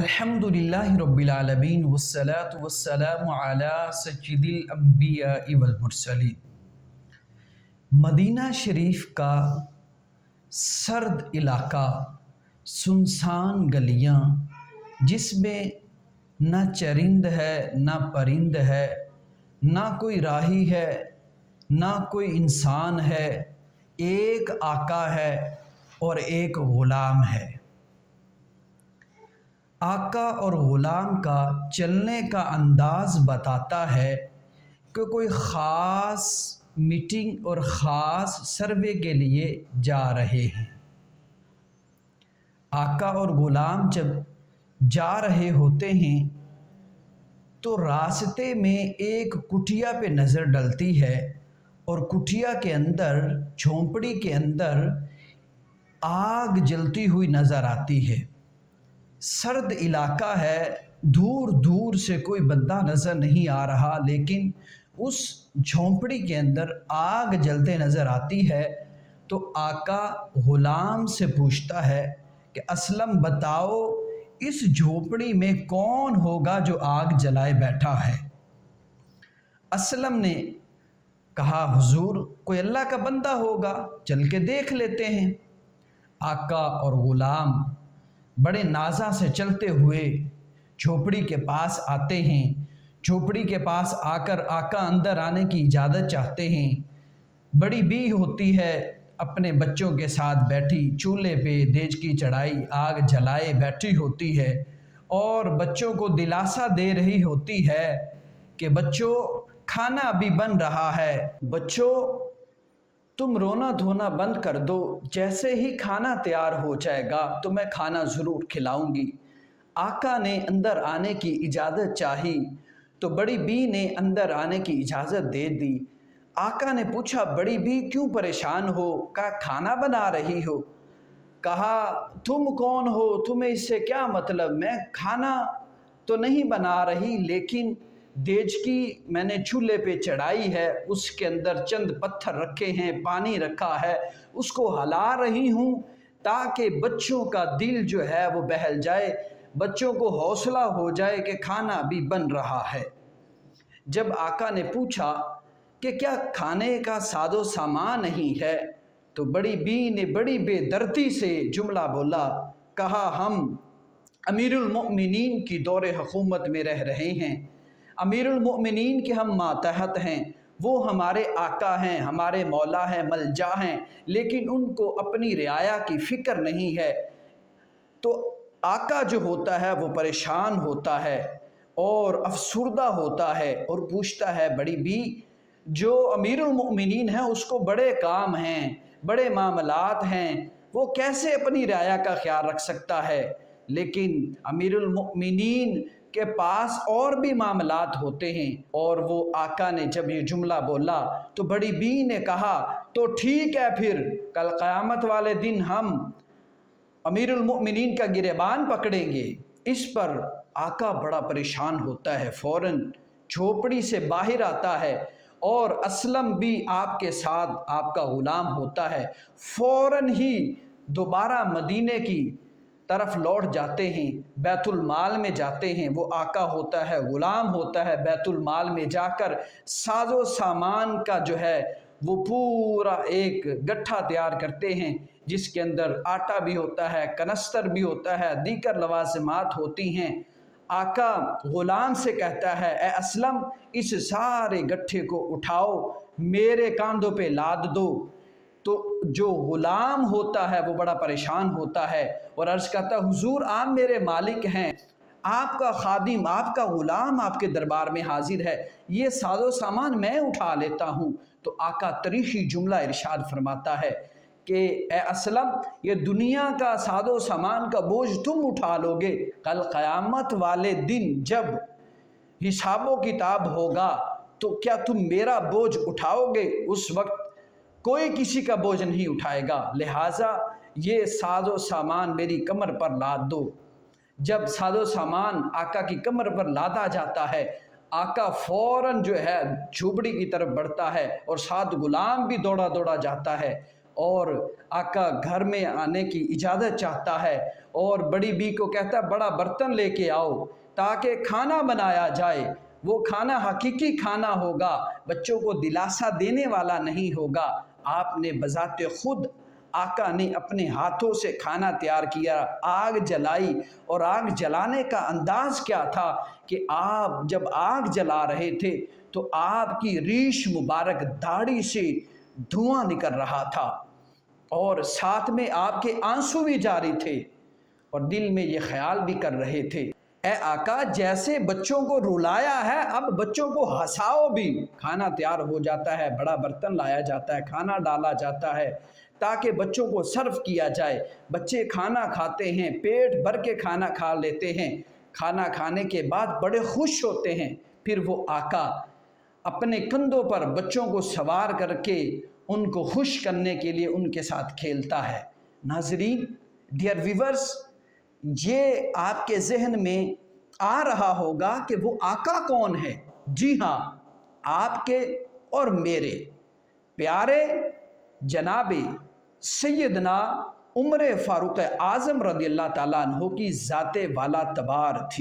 الحمدللہ رب العالمین والصلاة والسلام علی سید الانبیاء والمرسلین۔ مدینہ شریف کا سرد علاقہ، سنسان گلیاں، جس میں نہ چرند ہے نہ پرند ہے، نہ کوئی راہی ہے نہ کوئی انسان ہے، ایک آقا ہے اور ایک غلام ہے۔ آقا اور غلام کا چلنے کا انداز بتاتا ہے کہ کوئی خاص میٹنگ اور خاص سروے کے لیے جا رہے ہیں۔ آقا اور غلام جب جا رہے ہوتے ہیں تو راستے میں ایک کٹیا پہ نظر ڈلتی ہے، اور کٹیا کے اندر، جھونپڑی کے اندر آگ جلتی ہوئی نظر آتی ہے۔ سرد علاقہ ہے، دور دور سے کوئی بندہ نظر نہیں آ رہا، لیکن اس جھونپڑی کے اندر آگ جلتے نظر آتی ہے۔ تو آقا غلام سے پوچھتا ہے کہ اسلم بتاؤ، اس جھونپڑی میں کون ہوگا جو آگ جلائے بیٹھا ہے؟ اسلم نے کہا حضور کوئی اللہ کا بندہ ہوگا، چل کے دیکھ لیتے ہیں۔ آقا اور غلام بڑے نازا سے چلتے ہوئے جھونپڑی کے پاس آتے ہیں۔ جھونپڑی کے پاس آ کر آقا اندر آنے کی اجازت چاہتے ہیں۔ بڑی بی ہوتی ہے، اپنے بچوں کے ساتھ بیٹھی چولہے پہ دیج کی چڑھائی آگ جلائے بیٹھی ہوتی ہے، اور بچوں کو دلاسا دے رہی ہوتی ہے کہ بچوں کھانا ابھی بن رہا ہے، بچوں تم رونا دھونا بند کر دو، جیسے ہی کھانا تیار ہو جائے گا تو میں کھانا ضرور کھلاؤں گی۔ آقا نے اندر آنے کی اجازت چاہی تو بڑی بی نے اندر آنے کی اجازت دے دی۔ آقا نے پوچھا بڑی بی کیوں پریشان ہو؟ کہا کھانا بنا رہی ہو۔ کہا تم کون ہو، تمہیں اس سے کیا مطلب؟ میں کھانا تو نہیں بنا رہی، لیکن دیج کی میں نے چولہے پہ چڑھائی ہے، اس کے اندر چند پتھر رکھے ہیں، پانی رکھا ہے، اس کو ہلا رہی ہوں تاکہ بچوں کا دل جو ہے وہ بہل جائے، بچوں کو حوصلہ ہو جائے کہ کھانا بھی بن رہا ہے۔ جب آقا نے پوچھا کہ کیا کھانے کا ساز و سامان نہیں ہے، تو بڑی بی نے بڑی بے دردی سے جملہ بولا، کہا ہم امیر المؤمنین کی دور حکومت میں رہ رہے ہیں، امیر المؤمنین کے ہم ماتحت ہیں، وہ ہمارے آقا ہیں، ہمارے مولا ہیں، ملجا ہیں، لیکن ان کو اپنی رعایا کی فکر نہیں ہے۔ تو آقا جو ہوتا ہے وہ پریشان ہوتا ہے اور افسردہ ہوتا ہے، اور پوچھتا ہے بڑی بی جو امیر المؤمنین ہیں اس کو بڑے کام ہیں، بڑے معاملات ہیں، وہ کیسے اپنی رعایا کا خیال رکھ سکتا ہے؟ لیکن امیر المؤمنین کے پاس اور بھی معاملات ہوتے ہیں۔ اور وہ آقا نے جب یہ جملہ بولا تو بڑی بی نے کہا تو ٹھیک ہے، پھر کل قیامت والے دن ہم امیر المؤمنین کا گریبان پکڑیں گے۔ اس پر آقا بڑا پریشان ہوتا ہے، فوراً جھونپڑی سے باہر آتا ہے، اور اسلم بھی آپ کے ساتھ آپ کا غلام ہوتا ہے، فوراً ہی دوبارہ مدینے کی طرف لوٹ جاتے ہیں، بیت المال میں جاتے ہیں۔ وہ آقا ہوتا ہے، غلام ہوتا ہے، بیت المال میں جا کر ساز و سامان کا جو ہے وہ پورا ایک گٹھا تیار کرتے ہیں، جس کے اندر آٹا بھی ہوتا ہے، کنستر بھی ہوتا ہے، دیگر لوازمات ہوتی ہیں۔ آقا غلام سے کہتا ہے اے اسلم اس سارے گٹھے کو اٹھاؤ، میرے کاندھوں پہ لاد دو۔ تو جو غلام ہوتا ہے وہ بڑا پریشان ہوتا ہے اور عرض کرتا ہے حضور آپ میرے مالک ہیں، آپ کا خادم، آپ کا غلام آپ کے دربار میں حاضر ہے، یہ ساز و سامان میں اٹھا لیتا ہوں۔ تو آقا تاریخی جملہ ارشاد فرماتا ہے کہ اے اسلم یہ دنیا کا ساز و سامان کا بوجھ تم اٹھا لو گے، کل قیامت والے دن جب حساب و کتاب ہوگا تو کیا تم میرا بوجھ اٹھاؤ گے؟ اس وقت کوئی کسی کا بوجھ نہیں اٹھائے گا، لہٰذا یہ ساز و سامان میری کمر پر لاد دو۔ جب ساز و سامان آقا کی کمر پر لادا جاتا ہے، آقا فوراً جو ہے جھوپڑی کی طرف بڑھتا ہے، اور ساتھ غلام بھی دوڑا دوڑا جاتا ہے۔ اور آقا گھر میں آنے کی اجازت چاہتا ہے اور بڑی بی کو کہتا ہے بڑا برتن لے کے آؤ تاکہ کھانا بنایا جائے، وہ کھانا حقیقی کھانا ہوگا، بچوں کو دلاسا دینے والا نہیں ہوگا۔ آپ نے بذات خود آقا نے اپنے ہاتھوں سے کھانا تیار کیا، آگ جلائی، اور آگ جلانے کا انداز کیا تھا کہ آپ جب آگ جلا رہے تھے تو آپ کی ریش مبارک داڑھی سے دھواں نکل رہا تھا اور ساتھ میں آپ کے آنسو بھی جاری تھے اور دل میں یہ خیال بھی کر رہے تھے، اے آقا جیسے بچوں کو رلایا ہے اب بچوں کو ہنساؤ بھی۔ کھانا تیار ہو جاتا ہے، بڑا برتن لایا جاتا ہے، کھانا ڈالا جاتا ہے تاکہ بچوں کو سرو کیا جائے۔ بچے کھانا کھاتے ہیں، پیٹ بھر کے کھانا کھا لیتے ہیں، کھانا کھانے کے بعد بڑے خوش ہوتے ہیں، پھر وہ آقا اپنے کندھوں پر بچوں کو سوار کر کے ان کو خوش کرنے کے لیے ان کے ساتھ کھیلتا ہے۔ ناظرین، ڈیئر ویورز، یہ آپ کے ذہن میں آ رہا ہوگا کہ وہ آقا کون ہے؟ جی ہاں، آپ کے اور میرے پیارے جناب سیدنا عمر فاروق اعظم رضی اللہ تعالیٰ عنہ کی ذات والا تبار تھی۔